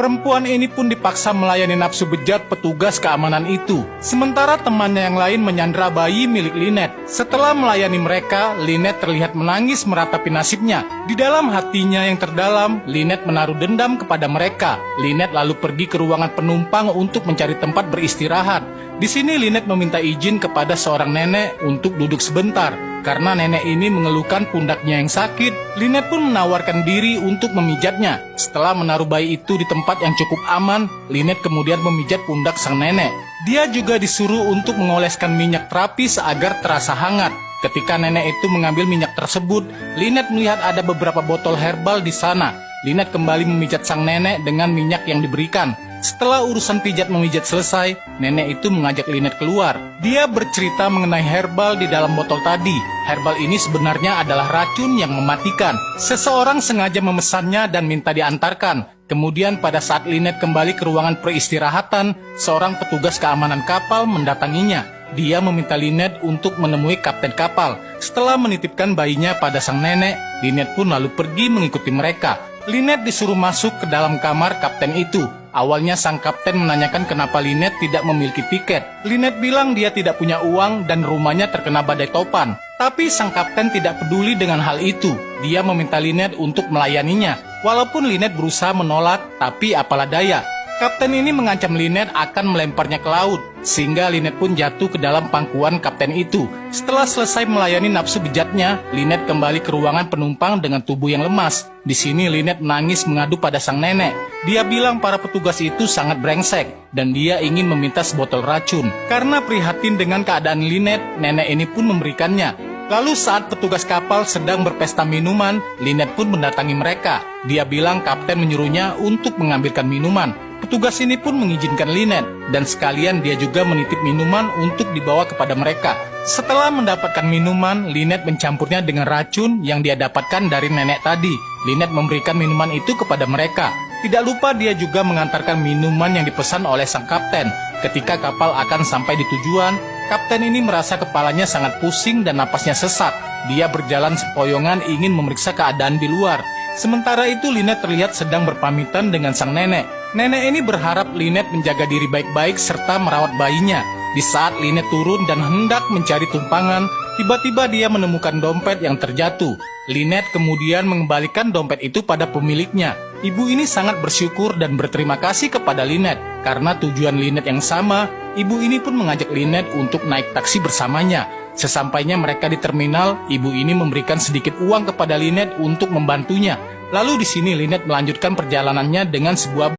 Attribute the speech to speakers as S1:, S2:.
S1: Perempuan ini pun dipaksa melayani nafsu bejat petugas keamanan itu. Sementara temannya yang lain menyandra bayi milik Lynette. Setelah melayani mereka, Lynette terlihat menangis meratapi nasibnya. Di dalam hatinya yang terdalam, Lynette menaruh dendam kepada mereka. Lynette lalu pergi ke ruangan penumpang untuk mencari tempat beristirahat. Di sini Lynette meminta izin kepada seorang nenek untuk duduk sebentar. Karena nenek ini mengeluhkan pundaknya yang sakit, Lynette pun menawarkan diri untuk memijatnya. Setelah menaruh bayi itu di tempat yang cukup aman, Lynette kemudian memijat pundak sang nenek. Dia juga disuruh untuk mengoleskan minyak terapis agar terasa hangat. Ketika nenek itu mengambil minyak tersebut, Lynette melihat ada beberapa botol herbal di sana. Lynette kembali memijat sang nenek dengan minyak yang diberikan. Setelah urusan pijat memijat selesai, nenek itu mengajak Lynette keluar. Dia bercerita mengenai herbal di dalam botol tadi. Herbal ini sebenarnya adalah racun yang mematikan. Seseorang sengaja memesannya dan minta diantarkan. Kemudian pada saat Lynette kembali ke ruangan peristirahatan, seorang petugas keamanan kapal mendatanginya. Dia meminta Lynette untuk menemui kapten kapal. Setelah menitipkan bayinya pada sang nenek, Lynette pun lalu pergi mengikuti mereka. Lynette disuruh masuk ke dalam kamar kapten itu. Awalnya sang kapten menanyakan kenapa Lynette tidak memiliki tiket. Lynette bilang dia tidak punya uang dan rumahnya terkena badai topan. Tapi sang kapten tidak peduli dengan hal itu. Dia meminta Lynette untuk melayaninya. Walaupun Lynette berusaha menolak, tapi apalah daya. Kapten ini mengancam Lynette akan melemparnya ke laut, sehingga Lynette pun jatuh ke dalam pangkuan kapten itu. Setelah selesai melayani nafsu bejatnya, Lynette kembali ke ruangan penumpang dengan tubuh yang lemas. Di sini Lynette menangis mengadu pada sang nenek. Dia bilang para petugas itu sangat brengsek, dan dia ingin meminta sebotol racun. Karena prihatin dengan keadaan Lynette, nenek ini pun memberikannya. Lalu saat petugas kapal sedang berpesta minuman, Lynette pun mendatangi mereka. Dia bilang kapten menyuruhnya untuk mengambilkan minuman. Petugas ini pun mengizinkan Lynette, dan sekalian dia juga menitip minuman untuk dibawa kepada mereka. Setelah mendapatkan minuman, Lynette mencampurnya dengan racun yang dia dapatkan dari nenek tadi. Lynette memberikan minuman itu kepada mereka. Tidak lupa dia juga mengantarkan minuman yang dipesan oleh sang kapten. Ketika kapal akan sampai di tujuan, kapten ini merasa kepalanya sangat pusing dan napasnya sesak. Dia berjalan sempoyongan ingin memeriksa keadaan di luar. Sementara itu Lynette terlihat sedang berpamitan dengan sang nenek. Nenek ini berharap Lynette menjaga diri baik-baik serta merawat bayinya. Di saat Lynette turun dan hendak mencari tumpangan, tiba-tiba dia menemukan dompet yang terjatuh. Lynette kemudian mengembalikan dompet itu pada pemiliknya. Ibu ini sangat bersyukur dan berterima kasih kepada Lynette. Karena tujuan Lynette yang sama, ibu ini pun mengajak Lynette untuk naik taksi bersamanya. Sesampainya mereka di terminal, ibu ini memberikan sedikit uang kepada Lynette untuk membantunya. Lalu di sini Lynette melanjutkan perjalanannya dengan sebuah